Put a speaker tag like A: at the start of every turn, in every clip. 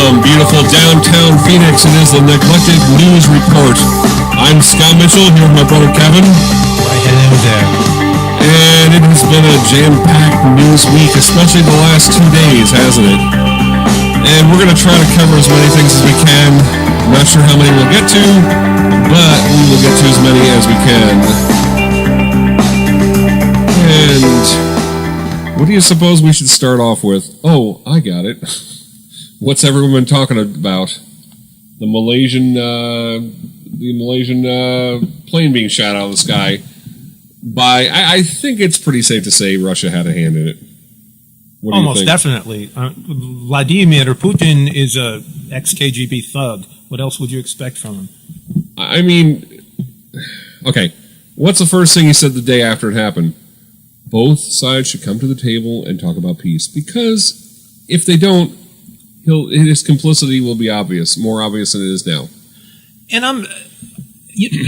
A: From beautiful downtown Phoenix, it is the Neglected News Report. I'm Scott Mitchell, here with my brother Kevin.
B: Why, hello there.
A: And it has been a jam-packed news week, especially the last 2 days, hasn't it? And we're going to try to cover as many things as we can. I'm not sure how many we'll get to, but we will get to as many as we can. And what do you suppose we should start off with? Oh, I got it. What's everyone been talking about? The Malaysian plane being shot out of the sky by, I think it's pretty safe to say Russia had a hand in it. What do
B: Almost
A: you think?
B: definitely. Vladimir Putin is a ex-KGB thug. What else would you expect from him?
A: I mean, okay, what's the first thing he said the day after it happened? Both sides should come to the table and talk about peace, because if they don't, his complicity will be obvious, more obvious than it is now.
B: And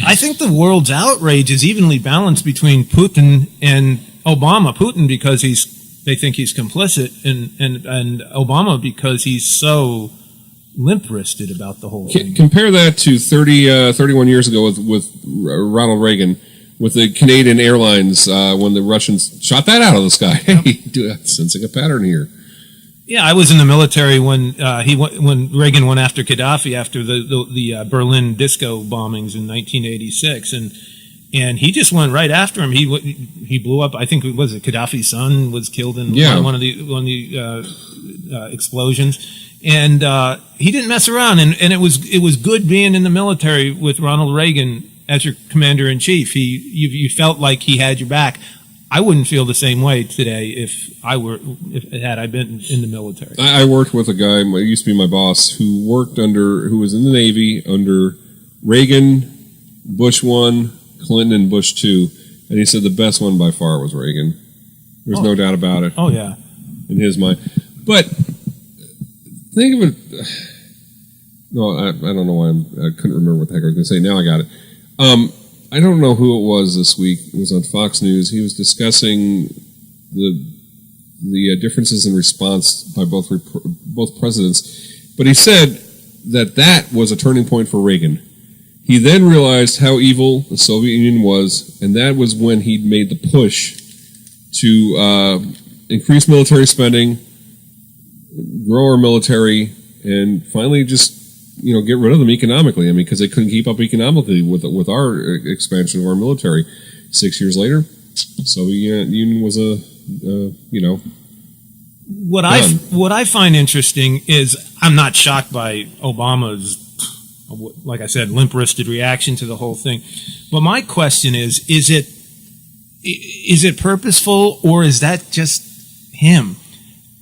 B: I think the world's outrage is evenly balanced between Putin and Obama. Putin because they think he's complicit, and Obama because he's so limp-wristed about the whole thing.
A: Compare that to 31 years ago with Ronald Reagan, with the Canadian Airlines when the Russians shot that out of the sky. Hey, sensing a pattern here.
B: Yeah, I was in the military when Reagan went after Gaddafi after the Berlin disco bombings in 1986, and he just went right after him. He blew up. I think Gaddafi's son was killed in one of the explosions, and he didn't mess around. And it was good being in the military with Ronald Reagan as your commander in chief. You felt like he had your back. I wouldn't feel the same way today if I been in the military.
A: I worked with a guy, he used to be my boss, who was in the Navy under Reagan, Bush 1, Clinton, and Bush 2, and he said the best one by far was Reagan. There's no doubt about it.
B: Oh, yeah.
A: In his mind. But think of it. No, I don't know why I couldn't remember what the heck I was going to say. Now I got it. I don't know who it was this week. It was on Fox News. He was discussing the differences in response by both presidents, but he said that was a turning point for Reagan. He then realized how evil the Soviet Union was, and that was when he made the push to increase military spending, grow our military, and finally just get rid of them economically. I mean, because they couldn't keep up economically with our expansion of our military. 6 years later, Soviet Union was
B: What I find interesting is I'm not shocked by Obama's, like I said, limp-wristed reaction to the whole thing. But my question is it purposeful, or is that just him?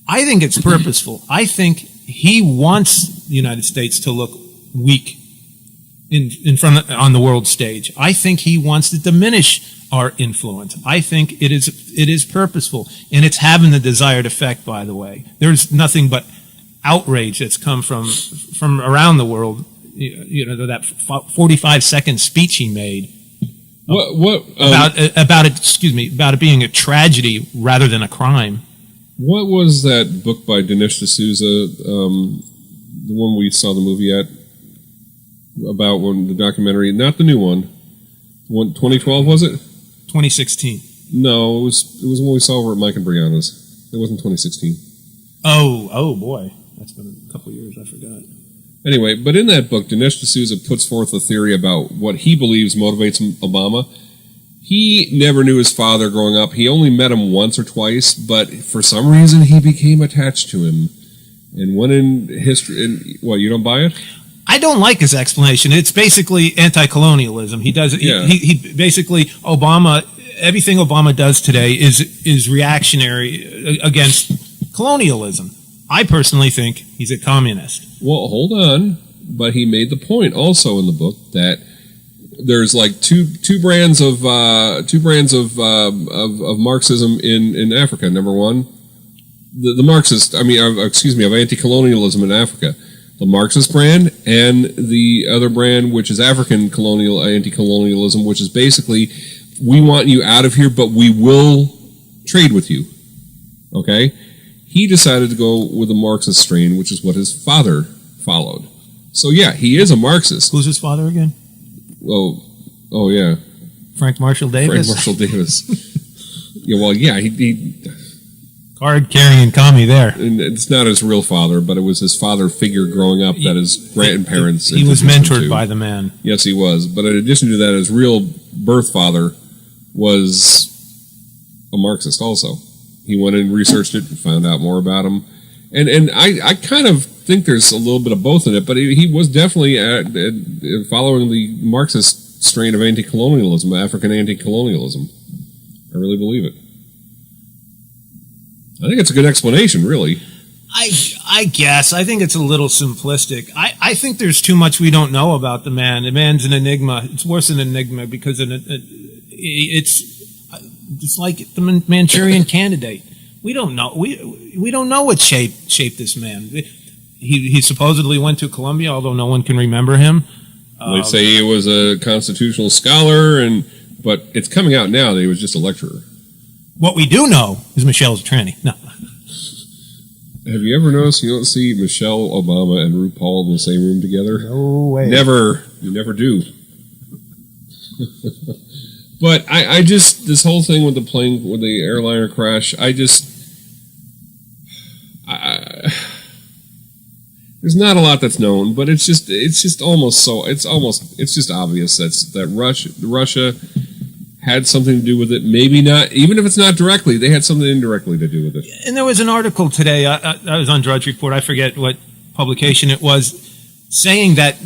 B: I think it's purposeful. I think he wants the United States to look weak in front on the world stage. I think he wants to diminish our influence. I think it is purposeful, and it's having the desired effect. By the way, there's nothing but outrage that's come from around the world. That 45-second speech he made about it being a tragedy rather than a crime.
A: What was that book by Dinesh D'Souza, the one we saw the movie at, about the documentary, not the new one, 2012 was it?
B: 2016.
A: No, it was when we saw over at Mike and Brianna's. It wasn't 2016.
B: Oh boy, that's been a couple years, I forgot.
A: Anyway, but in that book, Dinesh D'Souza puts forth a theory about what he believes motivates Obama. He never knew his father growing up. He only met him once or twice, but for some reason he became attached to him. And when in history, you don't buy it?
B: I don't like his explanation. It's basically anti-colonialism. He does.
A: Yeah.
B: He basically everything Obama does today is reactionary against colonialism. I personally think he's a communist.
A: Well, hold on, but he made the point also in the book that there's like two brands of Marxism in Africa. Number one, the Marxist, of anti-colonialism in Africa. The Marxist brand and the other brand, which is African anti-colonialism, which is basically, we want you out of here, but we will trade with you. Okay? He decided to go with the Marxist strain, which is what his father followed. So yeah, he is a Marxist.
B: Who's his father again?
A: Oh yeah,
B: Frank Marshall Davis.
A: Frank Marshall Davis. Yeah, well, yeah, he
B: card-carrying commie there.
A: and it's not his real father, but it was his father figure growing up that his grandparents.
B: He was mentored by the man.
A: Yes, he was. But in addition to that, his real birth father was a Marxist also. He went and researched it and found out more about him. And I kind of think there's a little bit of both in it, but he was definitely following the Marxist strain of anti-colonialism, African anti-colonialism. I really believe it. I think it's a good explanation, really.
B: I guess. I think it's a little simplistic. I think there's too much we don't know about the man. The man's an enigma. It's worse than an enigma because it's like the Manchurian Candidate. We don't know. We don't know what shaped this man. He supposedly went to Columbia, although no one can remember him.
A: They say he was a constitutional scholar, but it's coming out now that he was just a lecturer.
B: What we do know is Michelle's a tranny. No.
A: Have you ever noticed you don't see Michelle Obama and RuPaul in the same room together?
B: No way.
A: Never. You never do. But I just, this whole thing with the airliner crash, there's not a lot that's known, but it's just obvious that Russia had something to do with it. Maybe not, even if it's not directly, they had something indirectly to do with it.
B: And there was an article today, I was on Drudge Report, I forget what publication it was, saying that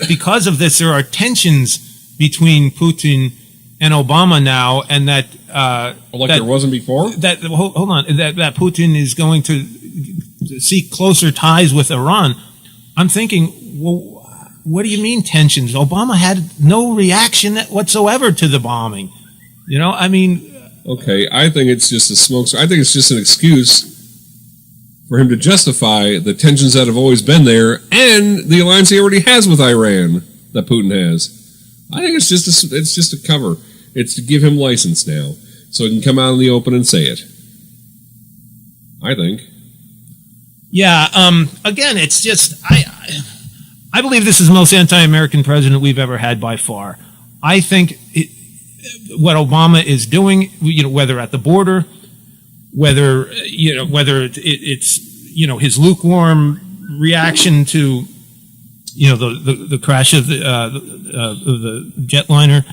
B: because of this, there are tensions between Putin and Obama now, and that
A: there wasn't before.
B: Hold on, that Putin is going to seek closer ties with Iran. I'm thinking, well, what do you mean tensions? Obama had no reaction whatsoever to the bombing. You know, I mean.
A: Okay, I think it's just a smoke. I think it's just an excuse for him to justify the tensions that have always been there and the alliance he already has with Iran that Putin has. I think it's just a cover. It's to give him license now, so he can come out in the open and say it. I think.
B: Yeah. Again, it's just I believe this is the most anti-American president we've ever had by far. I think what Obama is doing, whether at the border, whether it's his lukewarm reaction to the crash of the jetliner.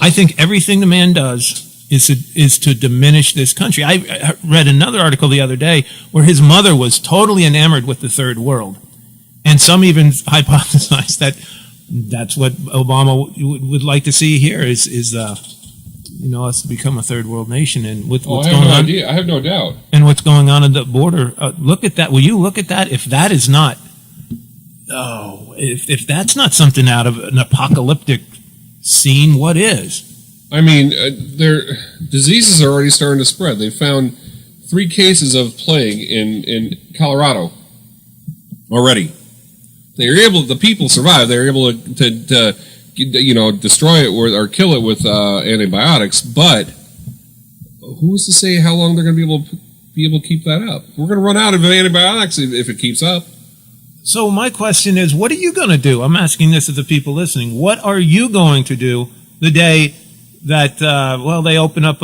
B: I think everything the man does is to diminish this country. I read another article the other day where his mother was totally enamored with the third world, and some even hypothesized that that's what Obama would like to see here is us to become a third world nation. And with what's going on,
A: I have no doubt.
B: And what's going on at the border, look at that. Will you look at that? If that is not, if that's not something out of an apocalyptic scene, what is?
A: I mean, their diseases are already starting to spread. They found 3 cases of plague in Colorado already. The people survived. They were able to destroy it or kill it with antibiotics. But who's to say how long they're going to be able to keep that up? We're going to run out of antibiotics if it keeps up.
B: So my question is, what are you going to do? I'm asking this of the people listening. What are you going to do the day that they open up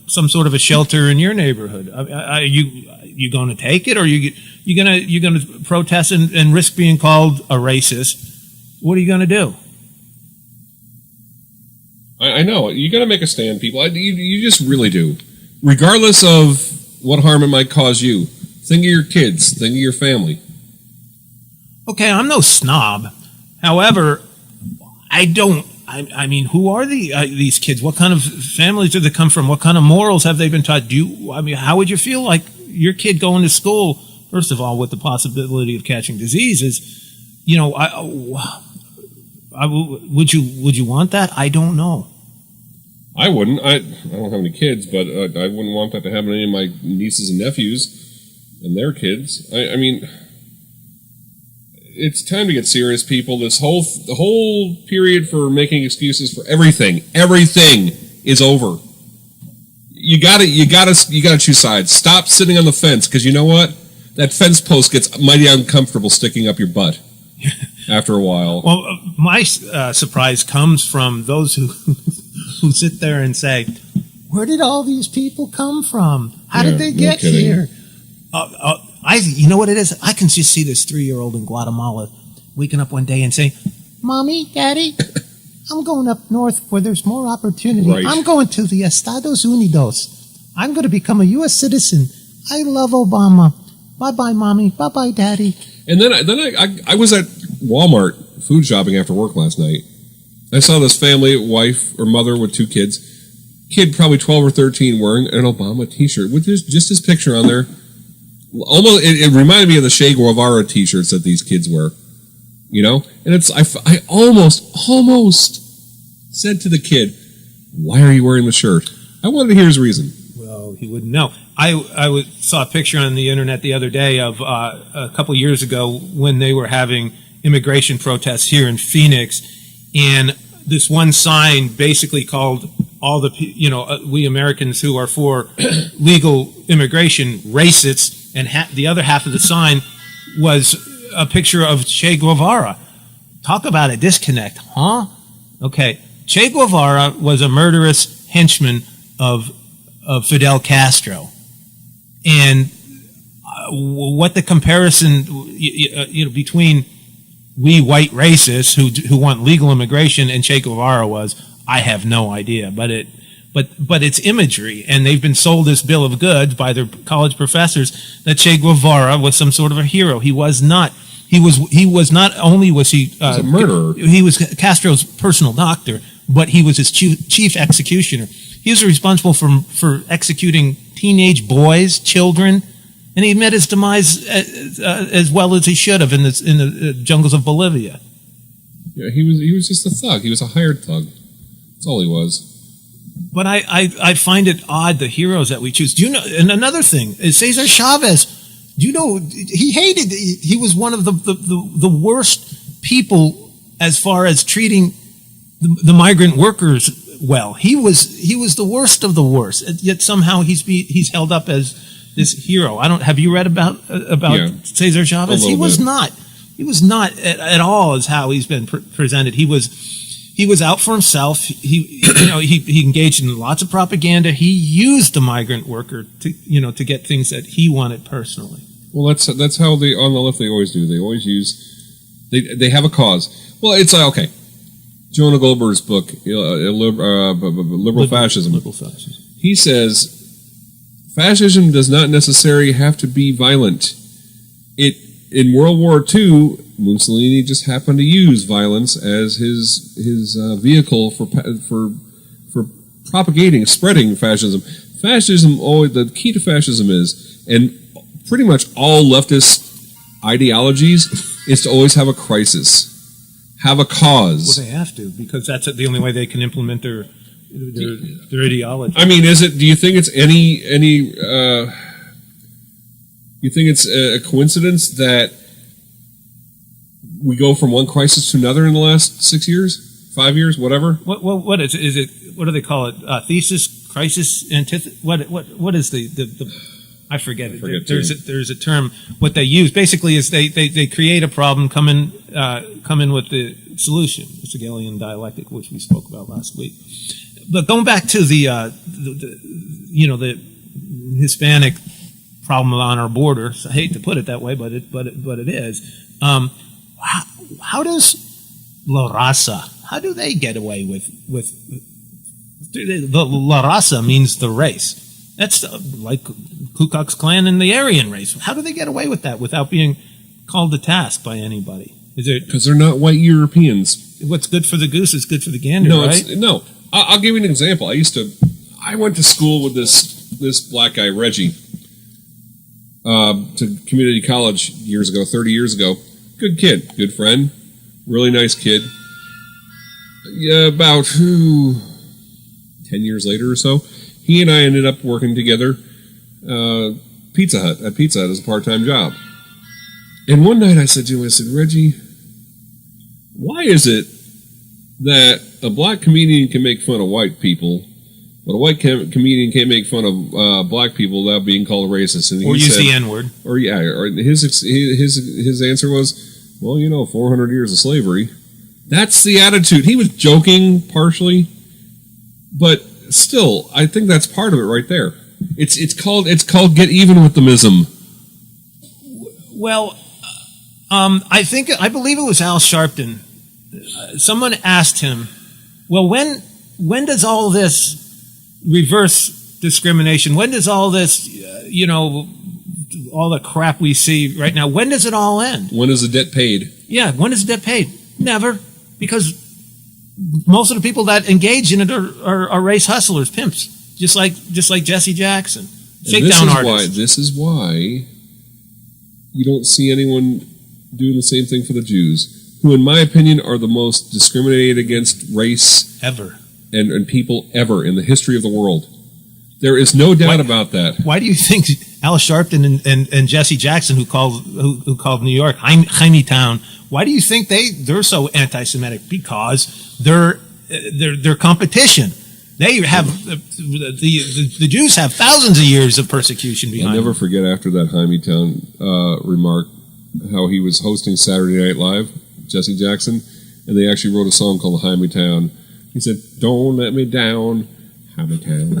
B: some sort of a shelter in your neighborhood? Are you going to take it, or are you going to protest and risk being called a racist? What are you going to do?
A: I know you got to make a stand, people. You just really do, regardless of what harm it might cause you. Think of your kids. Think of your family.
B: Okay, I'm no snob. However, I mean, who are these kids? What kind of families do they come from? What kind of morals have they been taught? How would you feel like your kid going to school, first of all, with the possibility of catching diseases? Would you want that? I don't know.
A: I wouldn't. I don't have any kids, but I wouldn't want that to happen to any of my nieces and nephews and their kids. I mean, it's time to get serious, people. The whole period for making excuses for everything is over. You gotta choose sides. Stop sitting on the fence, because you know what? That fence post gets mighty uncomfortable sticking up your butt. after a while.
B: Well, my surprise comes from those who who sit there and say, "Where did all these people come from? How did they get here?" You know what it is? I can just see this 3-year-old in Guatemala waking up one day and saying, "Mommy, Daddy, I'm going up north where there's more opportunity.
A: Right.
B: I'm going to the Estados Unidos. I'm going to become a U.S. citizen. I love Obama. Bye-bye, Mommy. Bye-bye, Daddy."
A: And then I was at Walmart food shopping after work last night. I saw this family, wife or mother with 2 kids. Kid probably 12 or 13 wearing an Obama T-shirt with just his picture on there. Almost, it reminded me of the Che Guevara T-shirts that these kids wear. You know? And I almost said to the kid, "Why are you wearing the shirt?" I wanted to hear his reason.
B: Well, he wouldn't know. I saw a picture on the internet the other day of a couple years ago when they were having immigration protests here in Phoenix, and this one sign basically called all the we Americans who are for legal immigration racists, and the other half of the sign was a picture of Che Guevara. Talk about a disconnect, huh? Okay, Che Guevara was a murderous henchman of Fidel Castro, and what the comparison between we white racists who want legal immigration and Che Guevara was, I have no idea, but it's imagery, and they've been sold this bill of goods by their college professors that Che Guevara was some sort of a hero. He was not. He was not only was he
A: a murderer.
B: He was Castro's personal doctor, but he was his chief executioner. He was responsible for executing teenage boys, children, and he met his demise as well as he should have in the jungles of Bolivia.
A: Yeah, he was just a thug. He was a hired thug. That's all he was.
B: But I find it odd, the heroes that we choose. Do you know? And another thing is Cesar Chavez. Do you know he was one of the worst people as far as treating the migrant workers well. He was the worst of the worst. Yet somehow he's held up as this hero. Have you read about Cesar Chavez? He was not at all as how he's been presented. He was out for himself. He engaged in lots of propaganda. He used the migrant worker to get things that he wanted personally.
A: Well, that's how they on the left they always do. They always they have a cause. Well, it's okay. Jonah Goldberg's book, Liberal Fascism.
B: Liberal Fascism.
A: He says fascism does not necessarily have to be violent. In World War II, Mussolini just happened to use violence as his vehicle for propagating, spreading fascism. Fascism, the key to fascism is, and pretty much all leftist ideologies, is to always have a crisis, have a cause.
B: Well, they have to, because that's the only way they can implement their ideology.
A: I mean, do you think it's you think it's a coincidence that we go from one crisis to another in the last 6 years, 5 years, whatever?
B: What is it? What do they call it? Thesis, crisis, antithesis. What is the I forget it. There's a term. What they use basically is they create a problem, come in with the solution. It's a Hegelian dialectic, which we spoke about last week. But going back to the Hispanic problem on our border. I hate to put it that way, but it is. How does La Raza? How do they get away with the La Raza means the race? That's like Ku Klux Klan and the Aryan race. How do they get away with that without being called to task by anybody? Is it
A: because they're not white Europeans?
B: What's good for the goose is good for the gander, right?
A: No. I'll give you an example. I went to school with this black guy, Reggie, to community college 30 years ago. Good kid, good friend, really nice kid. Yeah, about 10 years later or so, he and I ended up working together at Pizza Hut as a part-time job. And one night I said to him, Reggie, why is it that a black comedian can make fun of white people, but a white comedian can't make fun of black people without being called racist? And
B: or use the N-word.
A: Or his answer was, well, 400 years of slavery. That's the attitude. He was joking partially, but still, I think that's part of it right there. It's called get even with the mism.
B: Well, I believe it was Al Sharpton. Someone asked him, well, when does all this reverse discrimination, when does all this, all the crap we see right now, when does it all end?
A: When is the debt paid?
B: Yeah, when is the debt paid? Never, because most of the people that engage in it are race hustlers, pimps, just like Jesse Jackson, shakedown artists.
A: This is why you don't see anyone doing the same thing for the Jews, who, in my opinion, are the most discriminated against race
B: ever
A: and people ever in the history of the world. There is no doubt about that.
B: Why do you think Al Sharpton and Jesse Jackson, who called New York Jaimetown, why do you think they're so anti-Semitic? Because they're competition. They have the Jews have thousands of years of persecution behind them.
A: I'll never forget after that Jaimetown remark how he was hosting Saturday Night Live, Jesse Jackson, and they actually wrote a song called Jaimetown. He said, "Don't let me down, Jaimetown."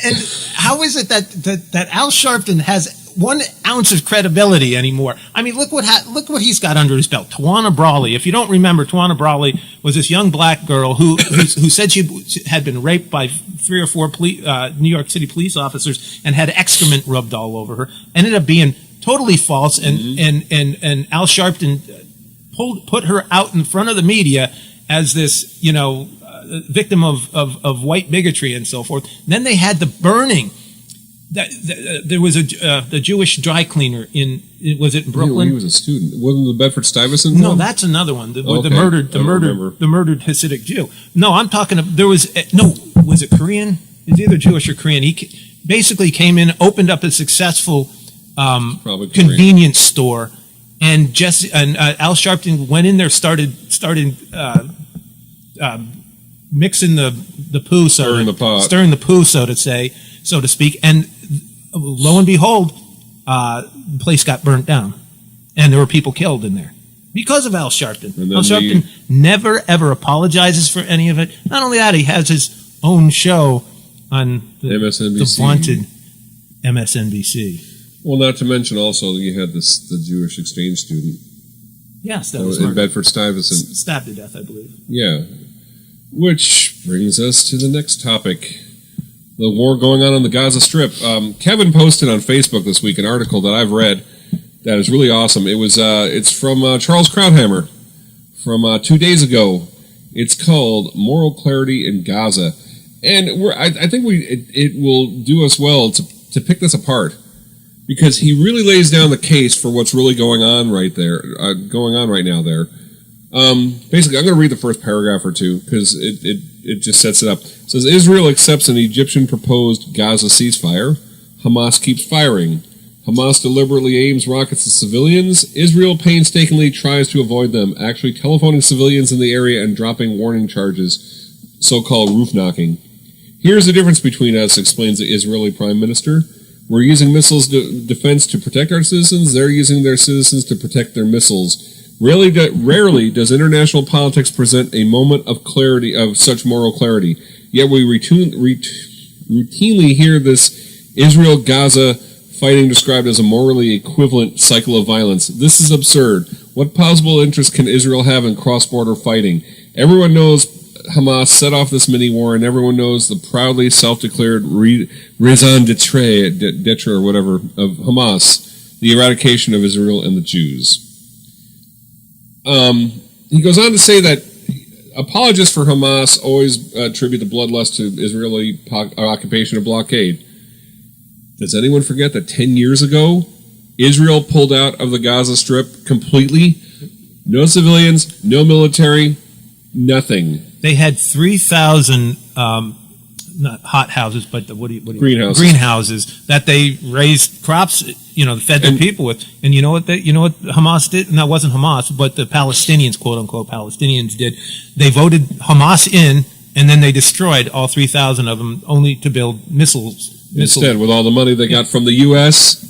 B: and how is it that Al Sharpton has 1 ounce of credibility anymore? I mean, look what he's got under his belt. Tawana Brawley. If you don't remember, Tawana Brawley was this young black girl who said she had been raped by 3 or 4 New York City police officers and had excrement rubbed all over her. Ended up being totally false, and Al Sharpton put her out in front of the media as this, victim of white bigotry and so forth. Then they had the burning. There was the Jewish dry cleaner was it in Brooklyn?
A: He was a student. Wasn't the Bedford-Stuyvesant?
B: No, that's another one. The murdered Hasidic Jew. No, I'm talking. Was it Korean? It's either Jewish or Korean. He basically came in, opened up a successful convenience store, and Al Sharpton went in there, started mixing the poo,
A: stirring the pot,
B: stirring the poo, so to speak, and lo and behold, the place got burnt down, and there were people killed in there because of Al Sharpton. Al Sharpton never ever apologizes for any of it. Not only that, he has his own show on the vaunted MSNBC.
A: Well, not to mention also you had the Jewish exchange student.
B: Yes, that was
A: in Bedford-Stuyvesant.
B: Stabbed to death, I believe.
A: Yeah. Which brings us to the next topic. The war going on the Gaza Strip. Kevin posted on Facebook this week an article that I've read that is really awesome. It's from Charles Krauthammer from 2 days ago. It's called Moral Clarity in Gaza. And I think it will do us well to pick this apart, because he really lays down the case for what's really going on right now there. Basically, I'm going to read the first paragraph or two because it just sets it up. It says, Israel accepts an Egyptian proposed Gaza ceasefire. Hamas keeps firing. Hamas deliberately aims rockets at civilians. Israel painstakingly tries to avoid them, actually telephoning civilians in the area and dropping warning charges, so-called roof knocking. Here's the difference between us, explains the Israeli Prime Minister. We're using missiles defense to protect our citizens. They're using their citizens to protect their missiles. Rarely does international politics present a moment of clarity, of such moral clarity. Yet we routinely hear this Israel-Gaza fighting described as a morally equivalent cycle of violence. This is absurd. What possible interest can Israel have in cross-border fighting? Everyone knows Hamas set off this mini-war, and everyone knows the proudly self-declared raison d'etre or whatever of Hamas, the eradication of Israel and the Jews. He goes on to say that apologists for Hamas always attribute the bloodlust to Israeli occupation or blockade. Does anyone forget that 10 years ago, Israel pulled out of the Gaza Strip completely? No civilians, no military, nothing.
B: They had 3,000 not hot houses, but greenhouses that they raised crops, fed their people with. And you know what Hamas did? No, it wasn't Hamas, but the Palestinians, quote unquote Palestinians, did. They voted Hamas in, and then they destroyed all 3,000 of them, only to build missiles.
A: Instead, with all the money they got from the U.S.,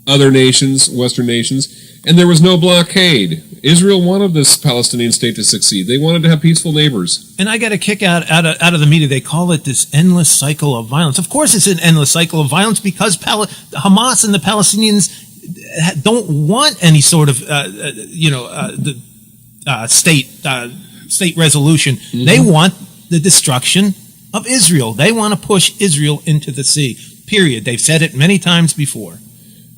A: other nations, Western nations. And there was no blockade. Israel wanted this Palestinian state to succeed. They wanted to have peaceful neighbors.
B: And I got a kick out of the media. They call it this endless cycle of violence. Of course it's an endless cycle of violence because Hamas and the Palestinians don't want any sort of, state resolution. Mm-hmm. They want the destruction of Israel. They want to push Israel into the sea, period. They've said it many times before.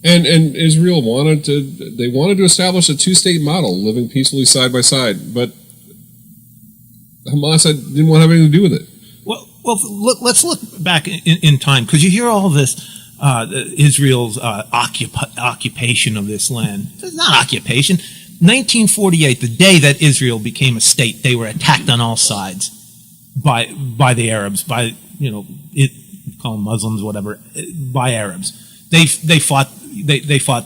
A: And Israel wanted to establish a two-state model, living peacefully side by side, but Hamas didn't want to have anything to do with it.
B: Well, let's look back in time, because you hear all this Israel's occupation of this land. It's not occupation. 1948, the day that Israel became a state, they were attacked on all sides by the Arabs, call them Muslims, whatever, by Arabs. They fought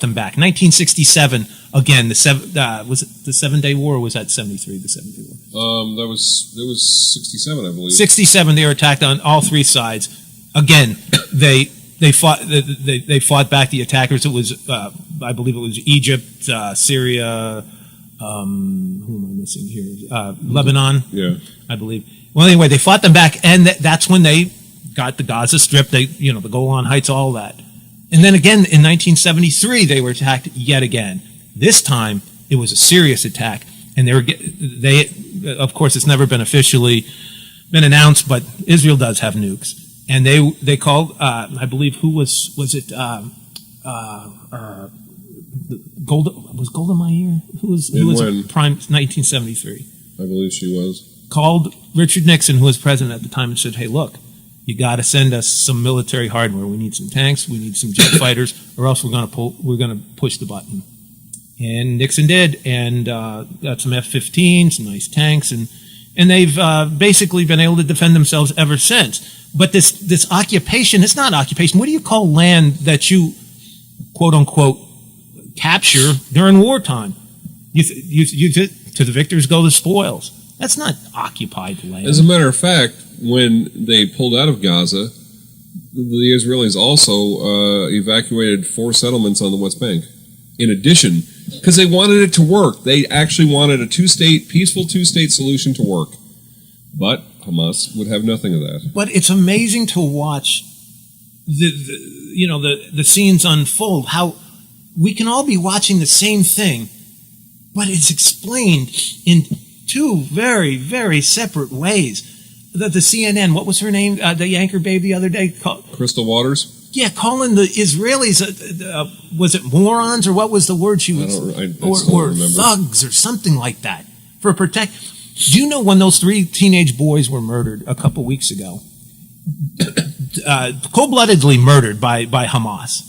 B: them back. 1967, again, was it the 7-Day War, or was that 73? The 7-Day War.
A: That was 67, I believe.
B: 67. They were attacked on all three sides. Again, they fought back the attackers. It was I believe it was Egypt, Syria. Who am I missing here? Lebanon.
A: Yeah,
B: I believe. Well, anyway, they fought them back, and that's when they got the Gaza Strip. The Golan Heights, all that. And then again, in 1973, they were attacked yet again. This time, it was a serious attack, and they of course, it's never been officially been announced, but Israel does have nukes, and they called, I believe, who was it? Golda Meir? Who was prime 1973?
A: I believe she was.
B: Called Richard Nixon, who was president at the time, and said, "Hey, look. You got to send us some military hardware. We need some tanks. We need some jet fighters, or else we're going to push the button." And Nixon did, and got some F-15, some nice tanks, and they've basically been able to defend themselves ever since. But this occupation, it's not occupation. What do you call land that you quote unquote capture during wartime? You to the victors go the spoils. That's not occupied land.
A: As a matter of fact, when they pulled out of Gaza, the Israelis also evacuated 4 settlements on the West Bank. In addition, because they wanted it to work. They actually wanted a peaceful two-state solution to work. But Hamas would have nothing of that.
B: But it's amazing to watch the scenes unfold, how we can all be watching the same thing, but it's explained in 2 very, very separate ways. The CNN, what was her name? The anchor babe the other day?
A: Crystal Waters?
B: Yeah, calling the Israelis, was it morons, or what was the word she was? Or thugs, or something like that. For protect. Do you know when those 3 teenage boys were murdered a couple weeks ago? Cold-bloodedly murdered by Hamas.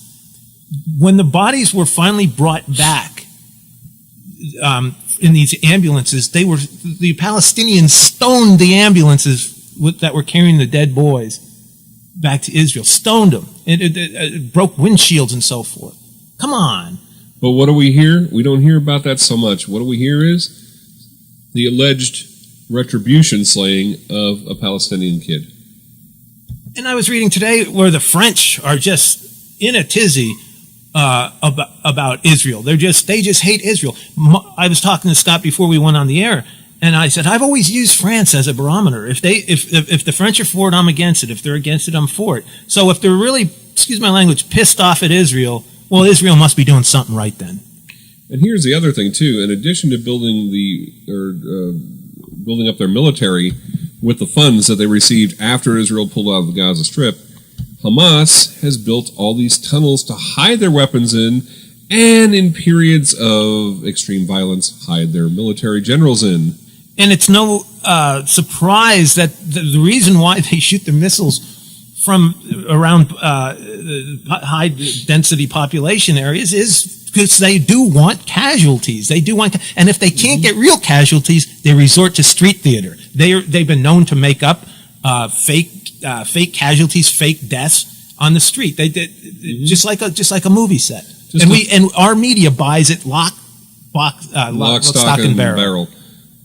B: When the bodies were finally brought back in these ambulances, the Palestinians stoned the ambulances that were carrying the dead boys back to Israel. Stoned them. It broke windshields and so forth. Come on.
A: But what do we hear? We don't hear about that so much. What do we hear is the alleged retribution slaying of a Palestinian kid.
B: And I was reading today where the French are just in a tizzy about Israel. They just hate Israel. I was talking to Scott before we went on the air, and I said, I've always used France as a barometer. If the French are for it, I'm against it. If they're against it, I'm for it. So if they're really, excuse my language, pissed off at Israel, well, Israel must be doing something right then.
A: And here's the other thing too. In addition to building up their military with the funds that they received after Israel pulled out of the Gaza Strip, Hamas has built all these tunnels to hide their weapons in, and in periods of extreme violence, hide their military generals in.
B: And it's no surprise that the reason why they shoot the missiles from around high-density population areas is because they do want casualties. And if they can't get real casualties, they resort to street theater. They've been known to make up fake casualties, fake deaths on the street. They did just like a movie set. And our media buys it lock, stock, and barrel.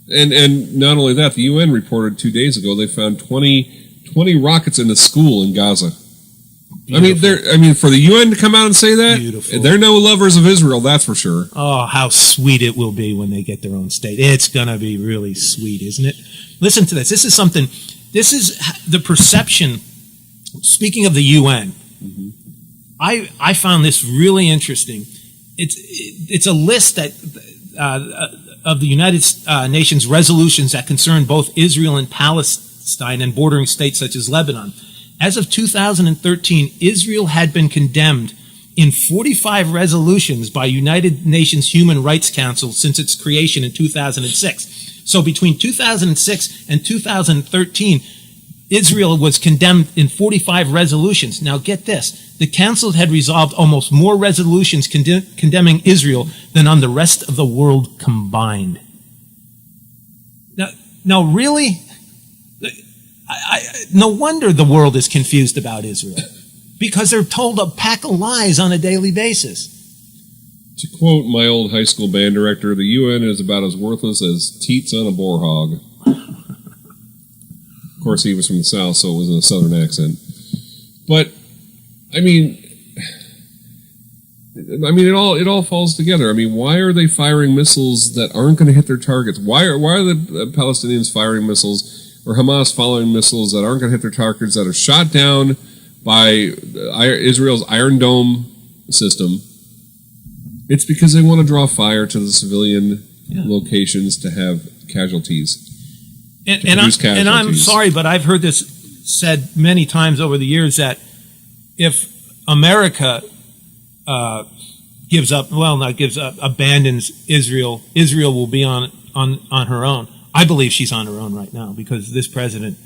A: And not only that, the UN reported 2 days ago they found 20 rockets in a school in Gaza. For the UN to come out and say that,
B: Beautiful.
A: they're no lovers of Israel, that's for sure.
B: Oh, how sweet it will be when they get their own state. It's going to be really sweet, isn't it? Listen to this. This is the perception. Speaking of the UN, I found this really interesting. It's a list that of the United Nations resolutions that concern both Israel and Palestine and bordering states such as Lebanon. As of 2013, Israel had been condemned in 45 resolutions by United Nations Human Rights Council since its creation in 2006. So between 2006 and 2013, Israel was condemned in 45 resolutions. Now get this. The Council had resolved almost more resolutions condemning Israel than on the rest of the world combined. Now really? No wonder the world is confused about Israel. Because they're told a pack of lies on a daily basis.
A: To quote my old high school band director, the UN is about as worthless as teats on a boar hog. Of course, he was from the South, so it was in a Southern accent. But, it all falls together. Why are they firing missiles that aren't going to hit their targets? Why are the Palestinians firing missiles, or Hamas firing missiles that aren't going to hit their targets, that are shot down by Israel's Iron Dome system? It's because they want to draw fire to the civilian locations to have casualties. And
B: I'm sorry, but I've heard this said many times over the years that if America abandons Israel, Israel will be on her own. I believe she's on her own right now because this president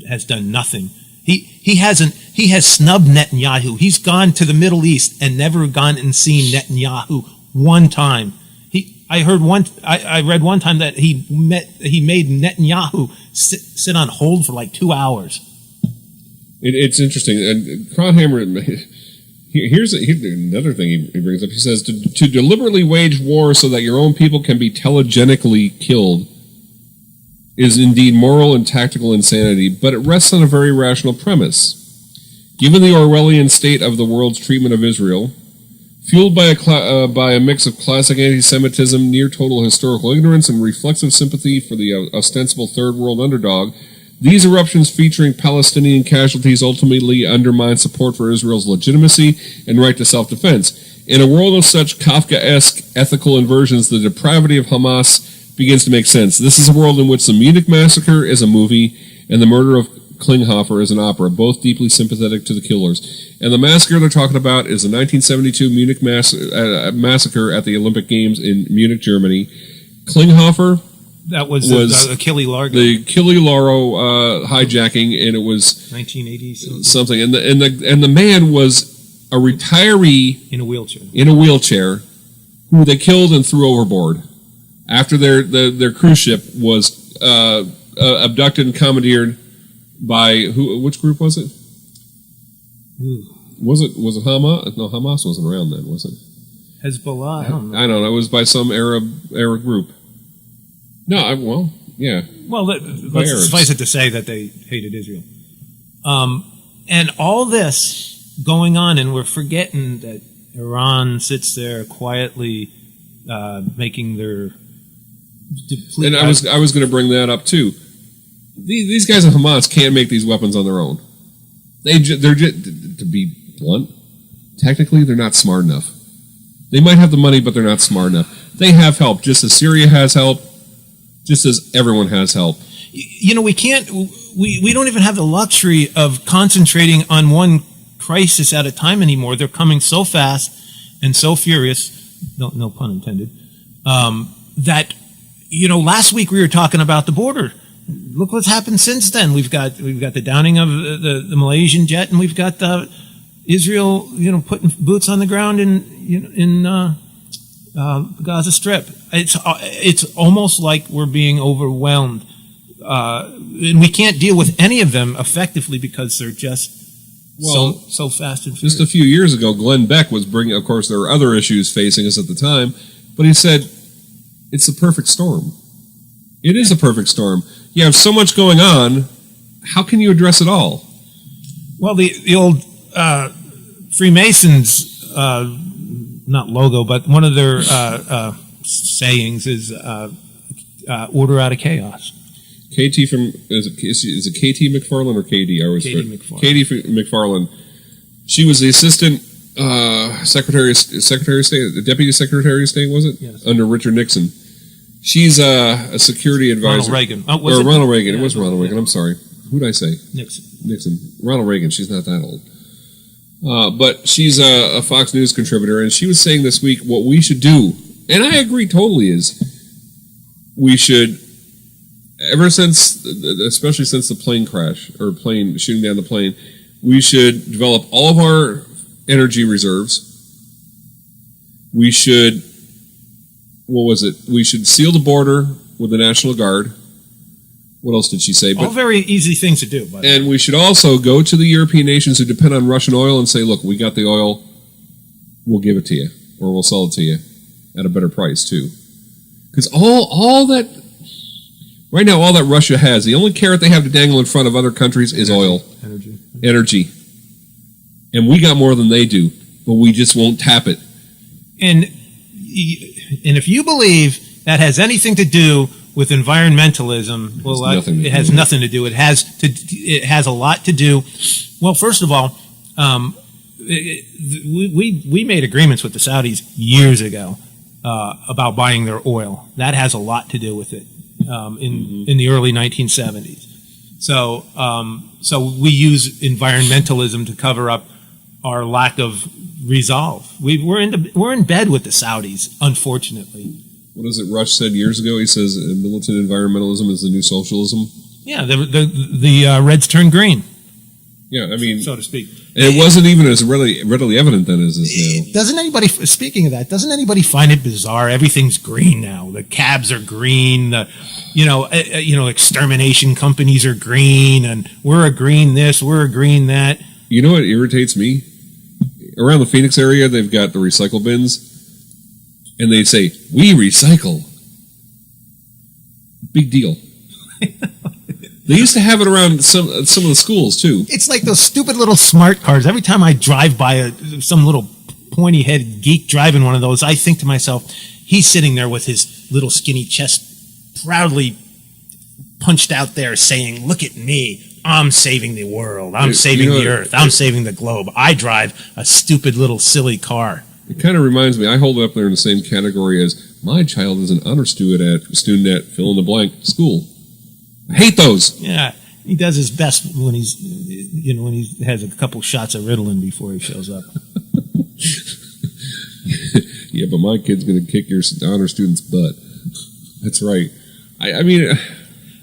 B: has done nothing. He has snubbed Netanyahu. He's gone to the Middle East and never gone and seen Netanyahu one time. I read one time that he made Netanyahu sit on hold for like 2 hours.
A: It's interesting. And Cronhammer, here's another thing he brings up. He says, to deliberately wage war so that your own people can be telegenically killed is indeed moral and tactical insanity, but it rests on a very rational premise. Given the Orwellian state of the world's treatment of Israel, fueled by a mix of classic anti-Semitism, near-total historical ignorance, and reflexive sympathy for the ostensible third-world underdog, these eruptions featuring Palestinian casualties ultimately undermine support for Israel's legitimacy and right to self-defense. In a world of such Kafkaesque ethical inversions, the depravity of Hamas begins to make sense. This is a world in which the Munich massacre is a movie and the murder of Klinghoffer is an opera, both deeply sympathetic to the killers. And the massacre they're talking about is the 1972 Munich massacre at the Olympic Games in Munich, Germany. Klinghoffer
B: that was the Achille Lauro.
A: The Achille Lauro hijacking, and it was
B: 1980
A: something. And the man was a retiree
B: in a wheelchair
A: who they killed and threw overboard after their cruise ship was abducted and commandeered by who? Which group was it?
B: Ooh.
A: Was it Hamas? No, Hamas wasn't around then, was it?
B: Hezbollah. I don't know.
A: I don't know. It was by some Arab group. No, yeah.
B: Well, let's suffice it to say that they hated Israel. And all this going on, and we're forgetting that Iran sits there quietly making their.
A: And I was going to bring that up too. These guys at Hamas can't make these weapons on their own. They're just, to be blunt, technically they're not smart enough. They might have the money, but they're not smart enough. They have help, just as Syria has help, just as everyone has help.
B: We can't. We don't even have the luxury of concentrating on one crisis at a time anymore. They're coming so fast and so furious. No pun intended. That last week we were talking about the border. Look what's happened since then. We've got the downing of the Malaysian jet, and we've got Israel, putting boots on the ground in Gaza Strip. It's almost like we're being overwhelmed, and we can't deal with any of them effectively because they're just so fast and furious.
A: Just a few years ago, Glenn Beck was bringing. Of course, there were other issues facing us at the time, but he said it's the perfect storm. It is a perfect storm. You have so much going on. How can you address it all?
B: Well, the old Freemasons, not logo, but one of their sayings is order out of chaos.
A: KT from is it KT McFarland or KD? I always
B: Katie McFarland.
A: Katie McFarland. She was the assistant secretary of state, the deputy secretary of state, was it?
B: Yes.
A: Under Richard Nixon. She's a security advisor.
B: Ronald Reagan.
A: Ronald Reagan.
B: Yeah,
A: it was Ronald Reagan. I'm sorry. Who did I say?
B: Nixon.
A: Ronald Reagan. She's not that old. But she's a Fox News contributor, and she was saying this week what we should do, and I agree totally, is we should, especially since the plane crash, or plane shooting down the plane, we should develop all of our energy reserves. We should, we should seal the border with the National Guard. What else did she say?
B: All very easy things to do.
A: And we should also go to the European nations who depend on Russian oil and say, look, we got the oil, we'll give it to you, or we'll sell it to you at a better price, too. Because all that, right now, all that Russia has, the only carrot they have to dangle in front of other countries is oil. Energy. And we got more than they do, but we just won't tap it.
B: And if you believe that has anything to do with environmentalism, well, it has nothing to do. It has a lot to do. Well, first of all, we made agreements with the Saudis years ago about buying their oil. That has a lot to do with it in the early 1970s. So we use environmentalism to cover up our lack of resolve. We're in bed with the Saudis, unfortunately.
A: What is it Rush said years ago? He says militant environmentalism is the new socialism.
B: Yeah, the Reds turn green.
A: Yeah, I mean,
B: so to speak.
A: And it wasn't even as readily evident then as it is now.
B: Doesn't anybody? Speaking of that, doesn't anybody find it bizarre? Everything's green now. The cabs are green. Extermination companies are green, and we're a green this, we're a green that.
A: You know what irritates me? Around the Phoenix area, they've got the recycle bins. And they say, we recycle. Big deal. They used to have it around some of the schools, too.
B: It's like those stupid little smart cars. Every time I drive by some little pointy-headed geek driving one of those, I think to myself, he's sitting there with his little skinny chest proudly punched out there saying, look at me. I'm saving the world. I'm saving the earth. I'm saving the globe. I drive a stupid little silly car.
A: It kind of reminds me, I hold it up there in the same category as my child is an honor student at fill in the blank school. I hate those.
B: Yeah, he does his best when he's, when he has a couple shots of Ritalin before he shows up.
A: Yeah, but my kid's going to kick your honor student's butt. That's right. I mean,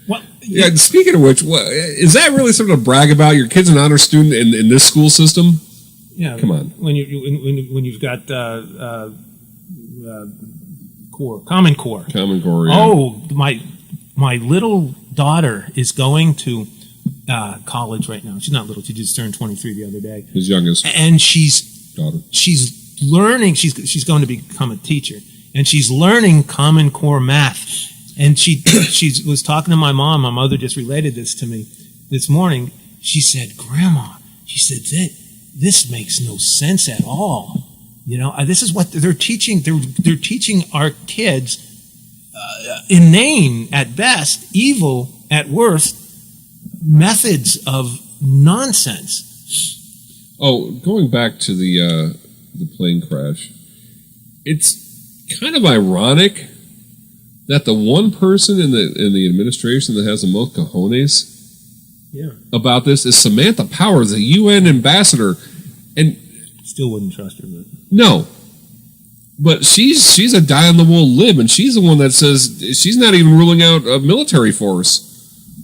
B: what?
A: Yeah. Speaking of which, is that really something to brag about? Your kid's an honor student in this school system?
B: Yeah,
A: come on.
B: When you've got Common Core.
A: Common Core. Yeah.
B: Oh, my little daughter is going to college right now. She's not little. She just turned 23 the other day.
A: His youngest.
B: And she's learning. She's going to become a teacher, and she's learning Common Core math. And she was talking to my mom. My mother just related this to me this morning. She said, "Grandma," she said, this makes no sense at all. This is what they're teaching. They're teaching our kids inane at best, evil at worst, methods of nonsense.
A: Oh, going back to the plane crash, it's kind of ironic that the one person in the administration that has the most cojones about this is Samantha Power, the UN ambassador, and
B: still wouldn't trust her. But.
A: No, but she's a die-on-the-wool lib, and she's the one that says she's not even ruling out a military force,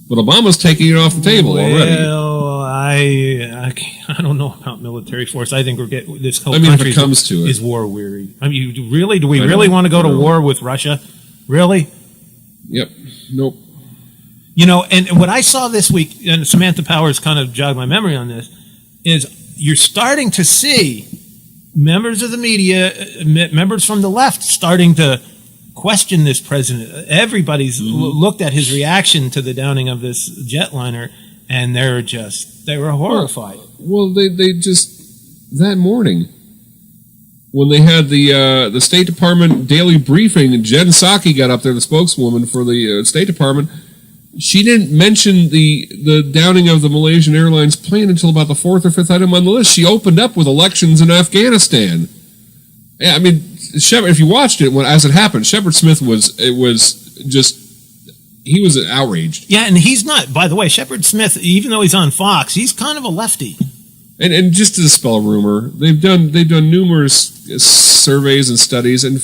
A: but Obama's taking it off the table already.
B: Well, I don't know about military force. I think this whole country is war weary. I mean, do we really want to go to war with Russia? Really?
A: Yep. Nope.
B: And what I saw this week, and Samantha Powers kind of jogged my memory on this, is you're starting to see members of the media, members from the left, starting to question this president. Everybody's looked at his reaction to the downing of this jetliner, and they were horrified.
A: Well, they just that morning when they had the State Department daily briefing, and Jen Psaki got up there, the spokeswoman for the State Department. She didn't mention the downing of the Malaysian Airlines plane until about the fourth or fifth item on the list. She opened up with elections in Afghanistan. Yeah, I mean, if you watched it as it happened, Shepard Smith was outraged.
B: Yeah, and he's not. By the way, Shepard Smith, even though he's on Fox, he's kind of a lefty.
A: And just to dispel a rumor, they've done numerous surveys and studies, and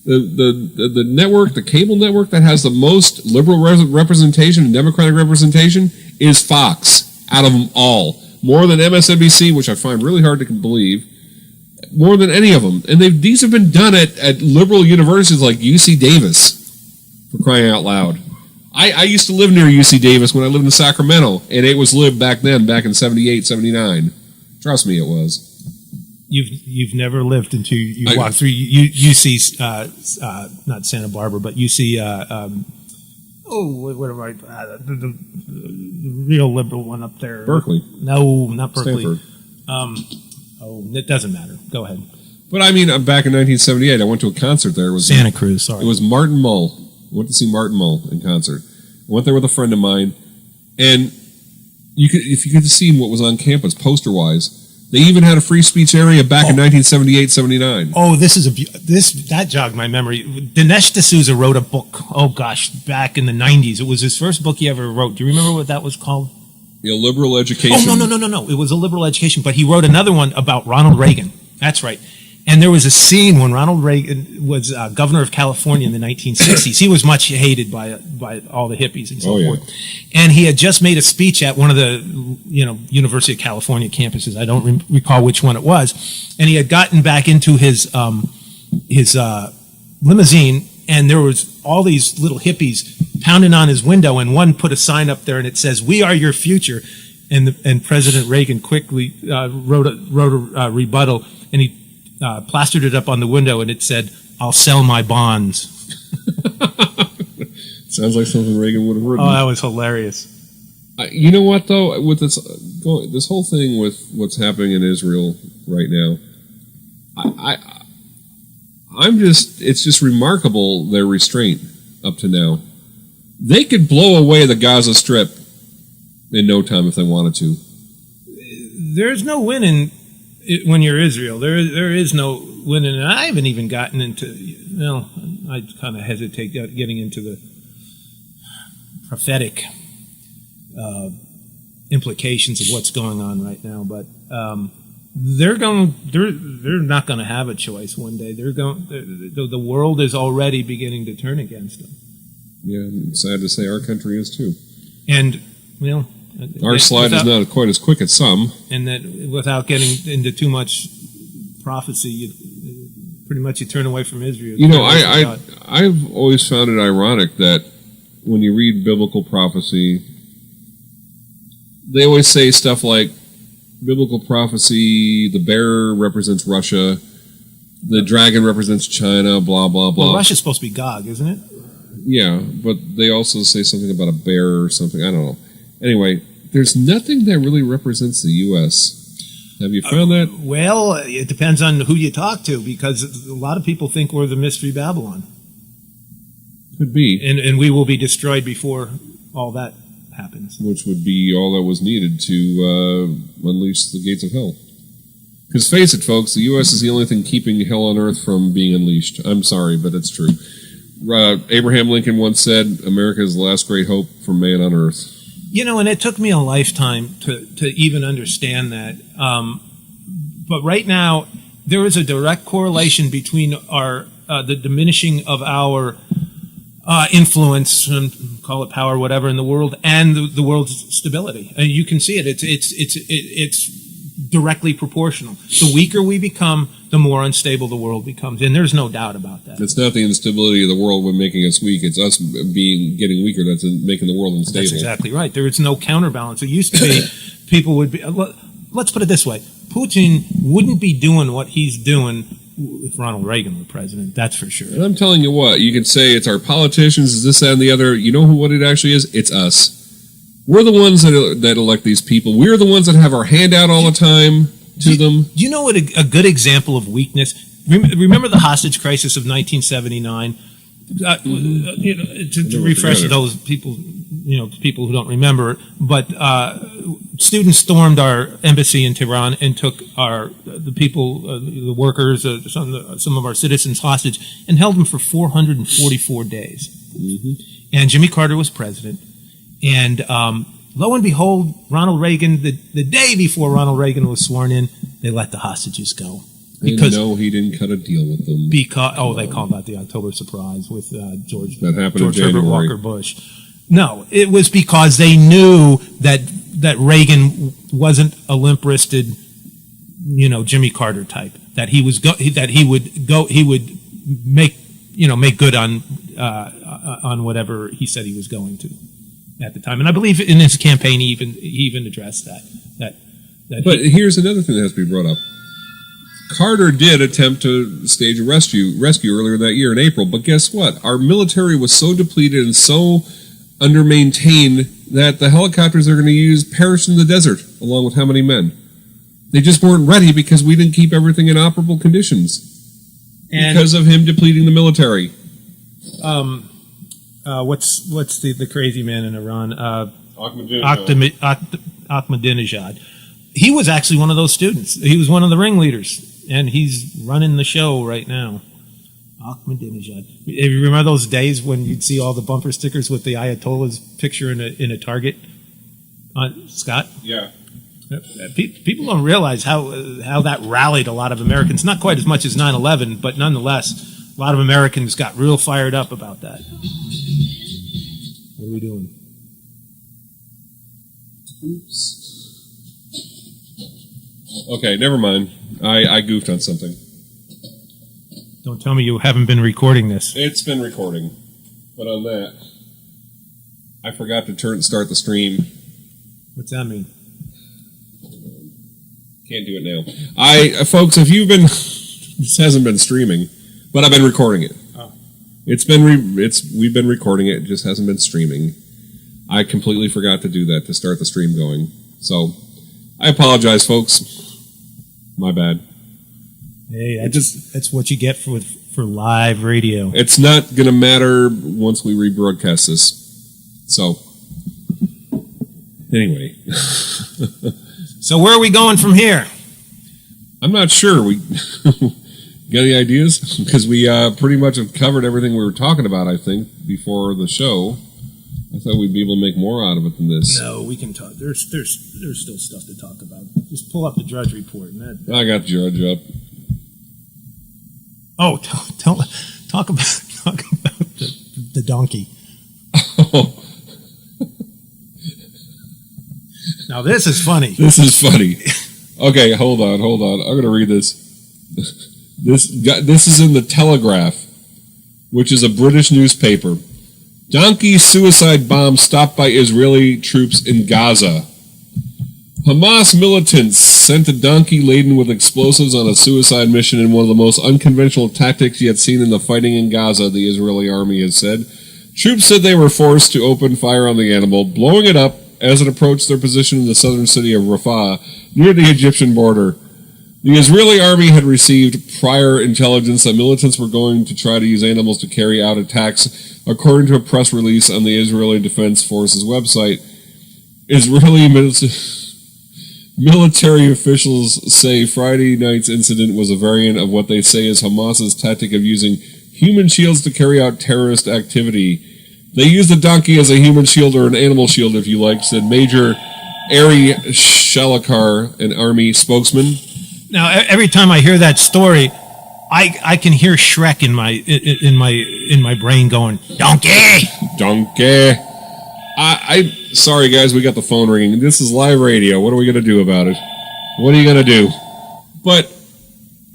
A: the network, the cable network that has the most liberal representation and Democratic representation is Fox. Out of them all, more than MSNBC, which I find really hard to believe, more than any of them. And these have been done at liberal universities like UC Davis, for crying out loud. I used to live near UC Davis when I lived in Sacramento, and it was lived back in 78, 79. Trust me, it was.
B: You've never lived until you walk through UC, not Santa Barbara, but UC. What am I? The real liberal one up there.
A: Berkeley.
B: No, not Berkeley.
A: Stanford.
B: It doesn't matter. Go ahead.
A: But I mean, back in 1978, I went to a concert there. It was
B: Santa Cruz. Sorry,
A: it was Martin Mull. I went to see Martin Mull in concert. I went there with a friend of mine, and if you could see what was on campus poster-wise, they even had a free speech area back in 1978, 79.
B: Oh, that jogged my memory. Dinesh D'Souza wrote a book. Oh gosh, back in the 90s. It was his first book he ever wrote. Do you remember what that was called?
A: A liberal education.
B: Oh no! It was a liberal education, but he wrote another one about Ronald Reagan. That's right. And there was a scene when Ronald Reagan was governor of California in the 1960s. He was much hated by all the hippies and so forth. And he had just made a speech at one of the University of California campuses. I don't recall which one it was. And he had gotten back into his limousine, and there was all these little hippies pounding on his window. And one put a sign up there, and it says, "We are your future." And President Reagan quickly wrote a rebuttal, and he plastered it up on the window, and it said, "I'll sell my bonds."
A: Sounds like something Reagan would have written.
B: Oh, that was hilarious.
A: You know what, though? With this whole thing with what's happening in Israel right now, it's just remarkable their restraint up to now. They could blow away the Gaza Strip in no time if they wanted to.
B: There's no winning when you're Israel. There is no winning, and I haven't even gotten into. I kind of hesitate getting into the prophetic implications of what's going on right now. But they're not going to have a choice one day. The world is already beginning to turn against them.
A: Yeah, I'm sad to say our country is too.
B: And
A: our slide is not quite as quick as some.
B: And that without getting into too much prophecy, you turn away from Israel.
A: I've always found it ironic that when you read biblical prophecy, they always say stuff like, biblical prophecy, the bear represents Russia, the dragon represents China, blah, blah, blah.
B: Well, Russia's supposed to be Gog, isn't it?
A: Yeah, but they also say something about a bear or something. I don't know. Anyway, there's nothing that really represents the U.S. Have you found that?
B: Well, it depends on who you talk to, because a lot of people think we're the Mystery Babylon.
A: Could be.
B: And we will be destroyed before all that happens.
A: Which would be all that was needed to unleash the gates of hell. Because face it, folks, the U.S. is the only thing keeping hell on earth from being unleashed. I'm sorry, but it's true. Abraham Lincoln once said, America is the last great hope for man on earth.
B: And it took me a lifetime to even understand that. But right now, there is a direct correlation between the diminishing of our influence, call it power, whatever, in the world, and the world's stability. And you can see it. It's directly proportional. The weaker we become, the more unstable the world becomes, and there's no doubt about that.
A: It's not the instability of the world when making us weak; it's us getting weaker that's making the world unstable.
B: That's exactly right. There is no counterbalance. It used to be people would be. Let's put it this way: Putin wouldn't be doing what he's doing if Ronald Reagan were president. That's for sure.
A: And I'm telling you what, you can say it's our politicians, it's this, that, and the other. You know what it actually is? It's us. We're the ones that elect these people. We're the ones that have our hand out all the time. to them.
B: Do you know what a good example of weakness? Remember the hostage crisis of 1979? To refresh those people, people who don't remember, but students stormed our embassy in Tehran and took the people, the workers, some of our citizens hostage, and held them for 444 days.
A: Mm-hmm.
B: And Jimmy Carter was president, and lo and behold, Ronald Reagan, the day before Ronald Reagan was sworn in, they let the hostages go.
A: Because he didn't cut a deal with them.
B: They called that the October surprise with George
A: Herbert
B: Walker Bush. No, it was because they knew that Reagan wasn't a limp-wristed, Jimmy Carter type. That he would make good on whatever he said he was going to at the time. And I believe in his campaign he even addressed that.
A: But here's another thing that has to be brought up. Carter did attempt to stage a rescue earlier that year in April, but guess what? Our military was so depleted and so under-maintained that the helicopters they're going to use perished in the desert, along with how many men? They just weren't ready because we didn't keep everything in operable conditions because of him depleting the military.
B: What's the crazy man in Iran? Ahmadinejad. He was actually one of those students. He was one of the ringleaders. And he's running the show right now. Ahmadinejad. You remember those days when you'd see all the bumper stickers with the Ayatollah's picture in a Target? Scott?
A: Yeah.
B: People don't realize how that rallied a lot of Americans. Not quite as much as 9/11, but nonetheless, a lot of Americans got real fired up about that. What are we doing?
A: Oops. Okay, never mind. I goofed on something.
B: Don't tell me you haven't been recording this.
A: It's been recording. But on that, I forgot to start the stream.
B: What's that mean?
A: Can't do it now. Folks, if you've been... This hasn't been streaming, but I've been recording it.
B: Oh.
A: We've been recording it, just hasn't been streaming. I completely forgot to do that to start the stream going. So, I apologize, folks. My bad.
B: Hey, that's what you get for live radio.
A: It's not going to matter once we rebroadcast this. So, anyway.
B: So where are we going from here?
A: I'm not sure. We got any ideas? Because we pretty much have covered everything we were talking about, I think, before the show. I thought we'd be able to make more out of it than this.
B: No, we can talk. There's still stuff to talk about. Just pull up the Drudge Report.
A: I got the Drudge up.
B: Oh, talk about the donkey.
A: Oh.
B: Now this is funny.
A: This is funny. Okay, hold on. I'm going to read this. This is in the Telegraph, which is a British newspaper. Donkey suicide bomb stopped by Israeli troops in Gaza. Hamas militants sent a donkey laden with explosives on a suicide mission in one of the most unconventional tactics yet seen in the fighting in Gaza, the Israeli army has said. Troops said they were forced to open fire on the animal, blowing it up as it approached their position in the southern city of Rafah, near the Egyptian border. The Israeli army had received prior intelligence that militants were going to try to use animals to carry out attacks, according to a press release on the Israeli Defense Forces website. Israeli military officials say Friday night's incident was a variant of what they say is Hamas's tactic of using human shields to carry out terrorist activity. They used the donkey as a human shield or an animal shield, if you like, said Major Ari Shalakar, an army spokesman.
B: Now, every time I hear that story, I can hear Shrek in my brain going, donkey!
A: Donkey! I'm sorry, guys, we got the phone ringing. This is live radio. What are we going to do about it? What are you going to do? But,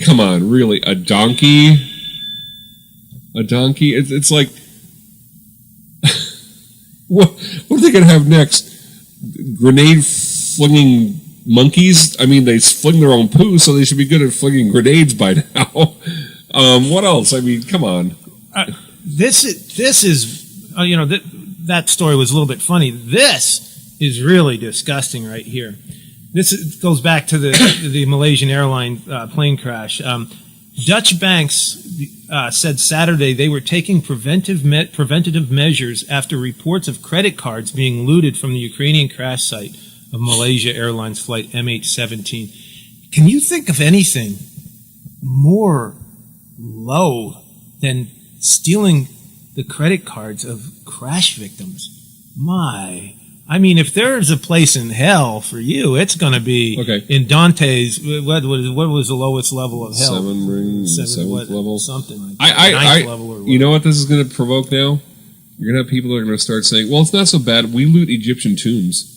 A: come on, really, a donkey? A donkey? It's like... what are they going to have next? Grenade-flinging monkeys? I mean, they fling their own poo, so they should be good at flinging grenades by now. What else? I mean, come on.
B: This is that story was a little bit funny. This is really disgusting right here. goes back to the Malaysian Airlines plane crash. Dutch banks said Saturday they were taking preventative measures after reports of credit cards being looted from the Ukrainian crash site of Malaysia Airlines Flight MH17. Can you think of anything more low than stealing the credit cards of crash victims? I mean, if there's a place in hell for you, it's going to be in Dante's. What was the lowest level of hell?
A: Seventh level,
B: something like that. Level or
A: you know what this is going to provoke now? You're going to have people that are going to start saying, "Well, it's not so bad. We loot Egyptian tombs.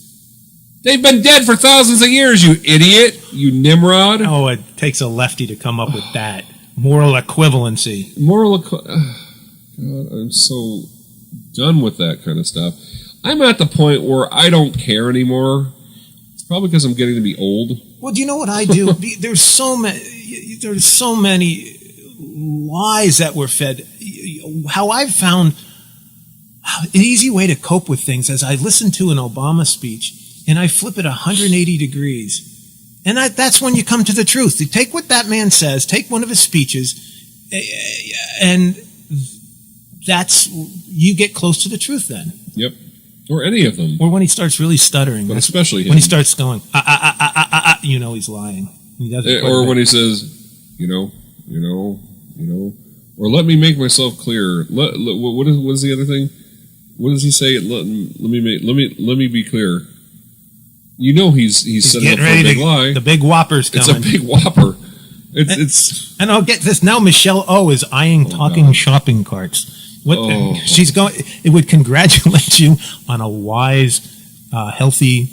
A: They've been dead for thousands of years. You idiot! You Nimrod!"
B: Oh, it takes a lefty to come up with that moral equivalency.
A: God, I'm so done with that kind of stuff. I'm at the point where I don't care anymore. It's probably because I'm getting to be old.
B: Well, do you know what I do? There's so many lies that were fed. How I've found an easy way to cope with things is I listen to an Obama speech and I flip it 180 degrees. And that's when you come to the truth. You take what that man says, take one of his speeches, and you get close to the truth then.
A: Yep. Or any of them.
B: Or when he starts really stuttering.
A: But especially him.
B: When he starts going, he's lying.
A: Or when he says, or let me make myself clear. What is the other thing? What does he say? Let me be clear. He's setting up for a big lie.
B: The big whopper's coming.
A: It's a big whopper.
B: And I'll get this now. Michelle O is eyeing talking shopping carts. She's going. It would congratulate you on a wise, healthy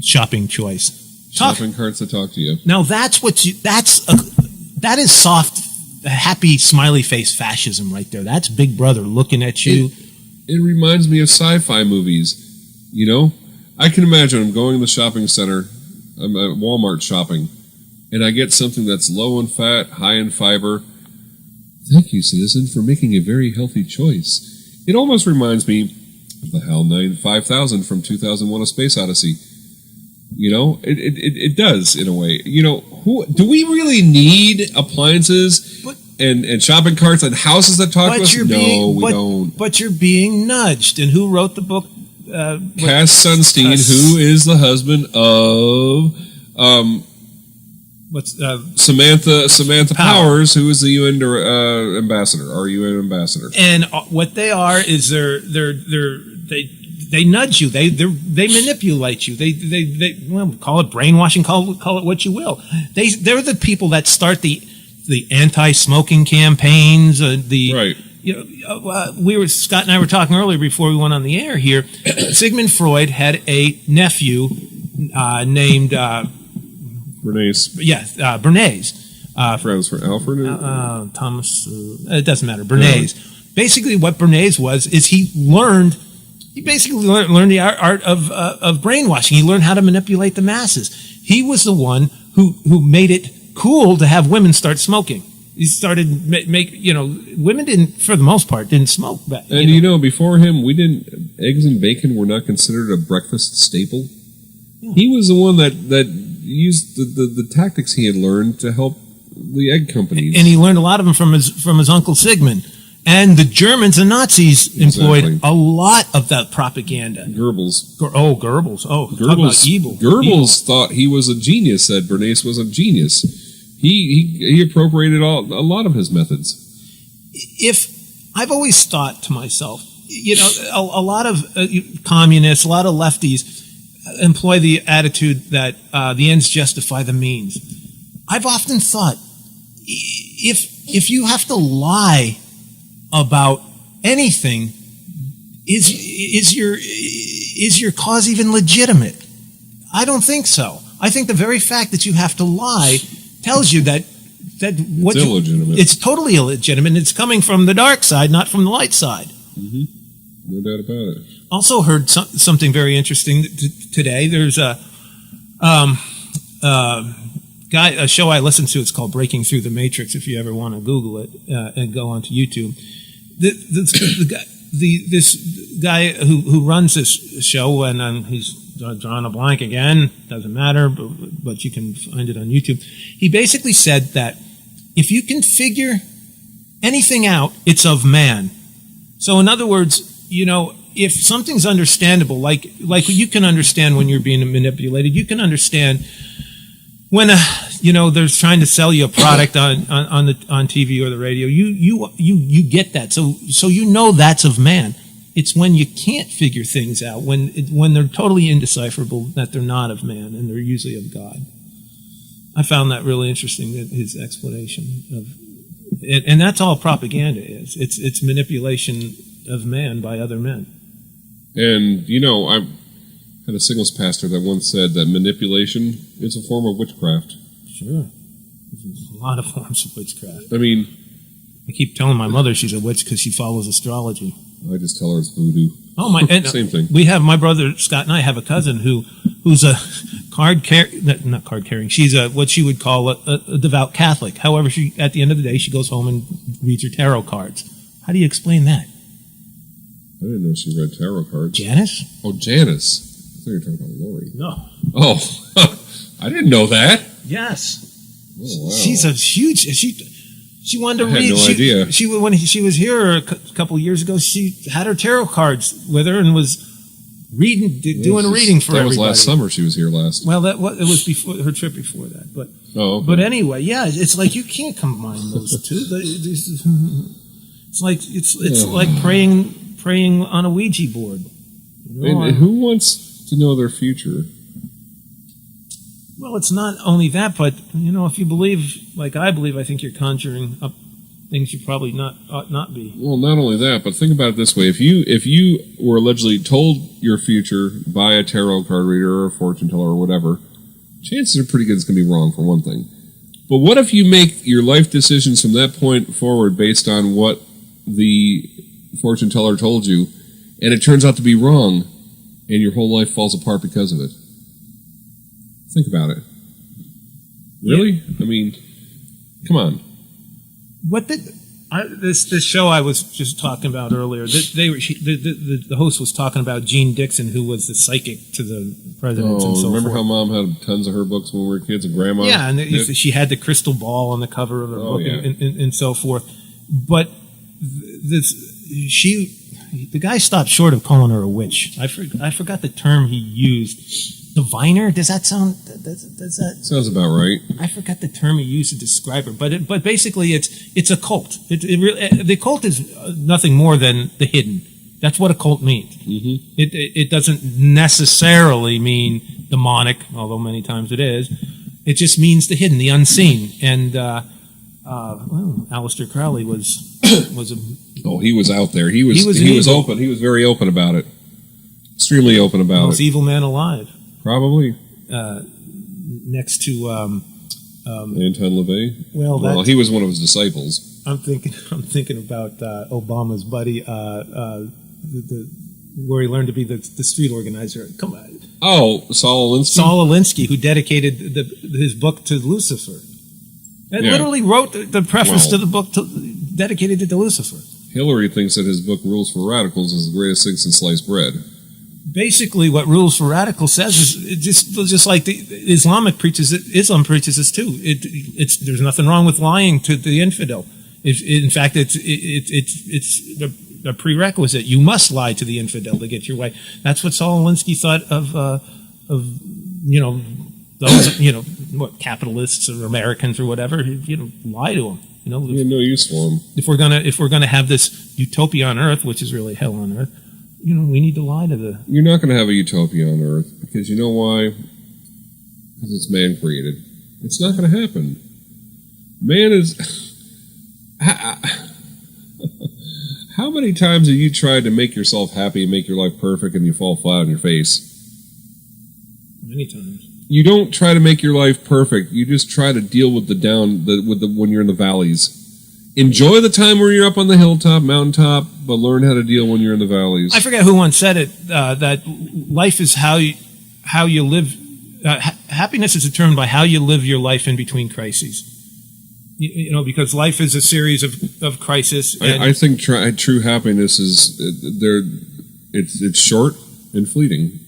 B: shopping choice.
A: Shopping carts that talk to you.
B: Now that is soft, happy, smiley face fascism right there. That's Big Brother looking at you.
A: It reminds me of sci-fi movies. I can imagine I'm going to the shopping center. I'm at Walmart shopping, and I get something that's low in fat, high in fiber. Thank you, citizen, for making a very healthy choice. It almost reminds me of the HAL 5000 from 2001: A Space Odyssey. It does in a way. Do we really need appliances and shopping carts and houses that talk to us? No, we don't.
B: But you're being nudged. And who wrote the book?
A: Cass Sunstein, who is the husband of Samantha Powers, who is the UN ambassador, our UN ambassador.
B: And what they are is they nudge you, they manipulate you, they call it brainwashing, call it what you will. They're the people that start the anti-smoking campaigns.
A: Right.
B: Scott and I were talking earlier before we went on the air here. Sigmund Freud had a nephew named
A: Bernays.
B: Bernays.
A: Friends for Alfred?
B: Thomas. It doesn't matter. Bernays. Yeah. Basically, what Bernays was is he basically learned the art of brainwashing. He learned how to manipulate the masses. He was the one who made it cool to have women start smoking. He started women didn't, for the most part, didn't smoke.
A: And before him, eggs and bacon were not considered a breakfast staple. Yeah. He was the one that used the tactics he had learned to help the egg companies.
B: And he learned a lot of them from his uncle Sigmund. And the Germans and Nazis employed a lot of that propaganda.
A: Goebbels.
B: Goebbels. Talk about evil.
A: Goebbels thought he was a genius, said Bernays was a genius. He appropriated a lot of his methods.
B: I've always thought to myself, a lot of communists, a lot of lefties employ the attitude that the ends justify the means. I've often thought, if you have to lie about anything, is your cause even legitimate? I don't think so. I think the very fact that you have to lie tells you that
A: it's illegitimate.
B: It's totally illegitimate, and it's coming from the dark side, not from the light side.
A: Mm-hmm. No doubt about it.
B: Also heard something very interesting today. There's a show I listen to. It's called Breaking Through the Matrix. If you ever want to Google it and go onto YouTube, this guy who runs this show, and he's drawing a blank again, doesn't matter, but you can find it on YouTube. He basically said that if you can figure anything out, it's of man. So in other words, if something's understandable, like you can understand when you're being manipulated, you can understand when they're trying to sell you a product on TV or the radio. You get that. So that's of man. It's when you can't figure things out, when they're totally indecipherable, that they're not of man and they're usually of God. I found that really interesting, his explanation of, and that's all propaganda is. It's manipulation of man by other men. And
A: I had a singles pastor that once said that manipulation is a form of witchcraft.
B: Sure, there's a lot of forms of witchcraft.
A: I mean,
B: I keep telling my mother she's a witch because she follows astrology.
A: I just tell her it's voodoo.
B: Oh my!
A: Same thing.
B: We have my brother Scott and I have a cousin who's a not card carrying. She's what she would call a devout Catholic. However, she at the end of the day she goes home and reads her tarot cards. How do you explain that?
A: I didn't know she read tarot cards.
B: Janice?
A: Oh, Janice. I thought you were talking about Lori.
B: No.
A: Oh, I didn't know that.
B: Yes.
A: Oh, wow.
B: She's a huge. She wanted to read.
A: I had no idea.
B: When she was here a couple of years ago, she had her tarot cards with her and was reading, doing a reading for everybody.
A: That was last summer. She was here last.
B: Well, it was before her trip before that, but.
A: Oh. Okay.
B: But anyway, yeah, it's like you can't combine those two. It's like praying on a Ouija board.
A: And who wants to know their future?
B: Well, it's not only that, but if you believe like I believe, I think you're conjuring up things you probably ought not be.
A: Well, not only that, but think about it this way: if you were allegedly told your future by a tarot card reader or a fortune teller or whatever, chances are pretty good it's going to be wrong for one thing. But what if you make your life decisions from that point forward based on what the fortune teller told you, and it turns out to be wrong, and your whole life falls apart because of it? Think about it. Really? Yeah. I mean, come on.
B: This show I was just talking about earlier? The host was talking about Jean Dixon, who was the psychic to the presidents and so forth.
A: Remember how Mom had tons of her books when we were kids, and Grandma?
B: Yeah, and she had the crystal ball on the cover of her book, yeah. and so forth. But the guy stopped short of calling her a witch. I forgot the term he used. Diviner? Does that sound? Does that
A: sounds about right?
B: I forgot the term he used to describe her, but basically it's a cult. The cult is nothing more than the hidden. That's what a cult means.
A: Mm-hmm.
B: It doesn't necessarily mean demonic, although many times it is. It just means the hidden, the unseen. And Aleister Crowley was a.
A: Oh, he was out there. He was open. He was very open about it. Extremely open about it.
B: Most evil man alive.
A: Probably.
B: Next to
A: Anton LaVey.
B: Well,
A: he was one of his disciples.
B: I'm thinking about Obama's buddy, where he learned to be the street organizer. Come on.
A: Oh, Saul Alinsky.
B: Saul Alinsky, who dedicated his book to Lucifer, and literally wrote the preface to the book dedicated to Lucifer.
A: Hillary thinks that his book "Rules for Radicals" is the greatest thing since sliced bread.
B: Basically, what Rules for Radicals says is just like Islam preaches this too. There's nothing wrong with lying to the infidel. In fact, it's a prerequisite. You must lie to the infidel to get your way. That's what Saul Alinsky thought of those what capitalists or Americans or whatever. Lie to them.
A: You had no use for them.
B: If we're gonna have this utopia on earth, which is really hell on earth. We need to lie to the...
A: You're not going to have a utopia on Earth, because you know why? Because it's man-created. It's not going to happen. Man is... How many times have you tried to make yourself happy and make your life perfect and you fall flat on your face?
B: Many times.
A: You don't try to make your life perfect. You just try to deal with when you're in the valleys. Enjoy the time where you're up on the hilltop, mountaintop, but learn how to deal when you're in the valleys.
B: I forget who once said it, that life is how you live. Happiness is determined by how you live your life in between crises. Because life is a series of crises.
A: I think true happiness is it's short and fleeting.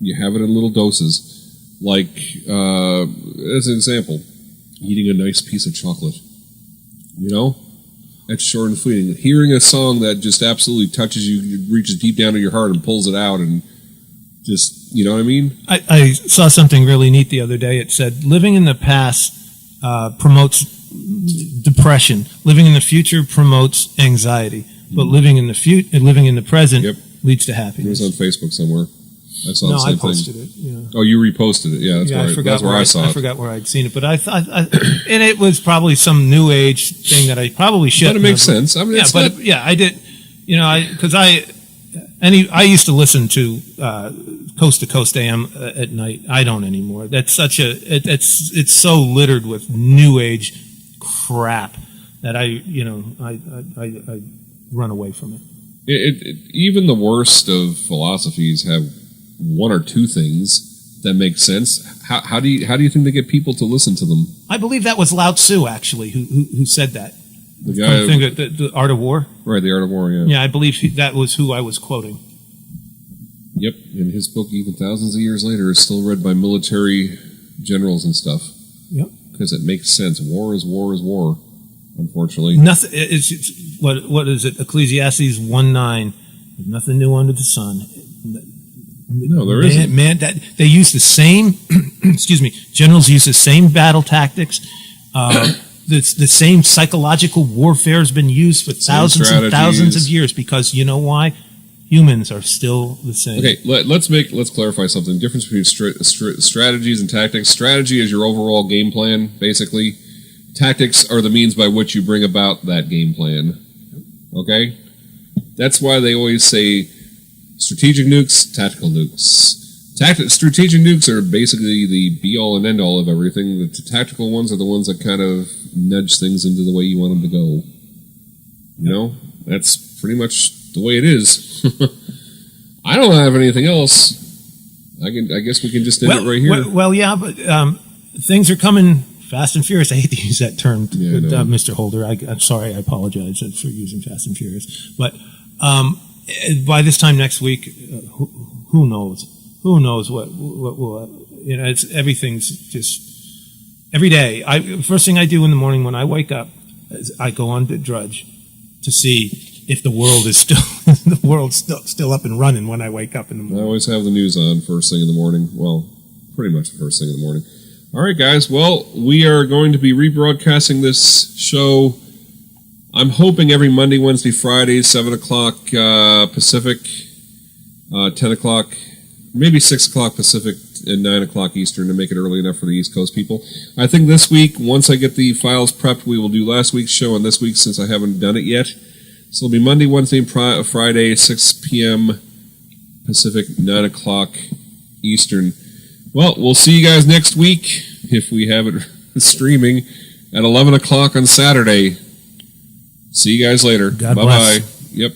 A: You have it in little doses. Like, as an example, eating a nice piece of chocolate. You know? That's short and fleeting. Hearing a song that just absolutely touches you, reaches deep down in your heart and pulls it out and just, you know what I mean?
B: I saw something really neat the other day. It said, living in the past promotes depression. Living in the future promotes anxiety. But living in the present leads to happiness.
A: It was on Facebook somewhere. I saw the same
B: I posted
A: thing.
B: it. Yeah.
A: Oh, you reposted it. Yeah, that's where I saw it.
B: I forgot where I'd seen it, but I thought, and it was probably some new age thing that I probably shouldn't.
A: But it makes sense. I mean,
B: I did. You know, because I used to listen to Coast to Coast AM at night. I don't anymore. That's it's so littered with new age crap that I run away from it.
A: Even the worst of philosophies have one or two things that make sense. How do you think they get people to listen to them?
B: I believe that was Lao Tzu actually who said that.
A: The guy,
B: the Art of War.
A: Right, the Art of War. Yeah.
B: Yeah, I believe that was who I was quoting.
A: Yep, and his book, even thousands of years later, is still read by military generals and stuff.
B: Yep,
A: because it makes sense. War is war is war. Unfortunately,
B: nothing. It's what is it? Ecclesiastes 1:9. There's nothing new under the sun.
A: No, there isn't.
B: Man, that they use the same. Excuse me. Generals use the same battle tactics. The same psychological warfare has been used for thousands and thousands of years because you know why? Humans are still the same.
A: Okay, let's clarify something. The difference between strategies and tactics. Strategy is your overall game plan, basically. Tactics are the means by which you bring about that game plan. Okay? That's why they always say strategic nukes, tactical nukes. Strategic nukes are basically the be-all and end-all of everything. The tactical ones are the ones that kind of nudge things into the way you want them to go. You know? That's pretty much the way it is. I don't have anything else. I guess we can just end it right here.
B: Well, yeah, but things are coming fast and furious. I hate to use that term, Mr. Holder. I'm sorry. I apologize for using fast and furious. But by this time next week, who knows? Who knows what will, everything's just, every day. First thing I do in the morning when I wake up is I go on to Drudge to see if the world is still up and running when I wake up in the morning.
A: I always have the news on first thing in the morning. Well, pretty much the first thing in the morning. All right, guys. Well, we are going to be rebroadcasting this show, I'm hoping every Monday, Wednesday, Friday, 7 o'clock Pacific, 10 o'clock, maybe 6 o'clock Pacific, and 9 o'clock Eastern to make it early enough for the East Coast people. I think this week, once I get the files prepped, we will do last week's show and this week since I haven't done it yet. So it'll be Monday, Wednesday, and Friday, 6 p.m. Pacific, 9 o'clock Eastern. Well, we'll see you guys next week if we have it streaming at 11 o'clock on Saturday. See you guys later.
B: God
A: Bye-bye.
B: bless.
A: Yep.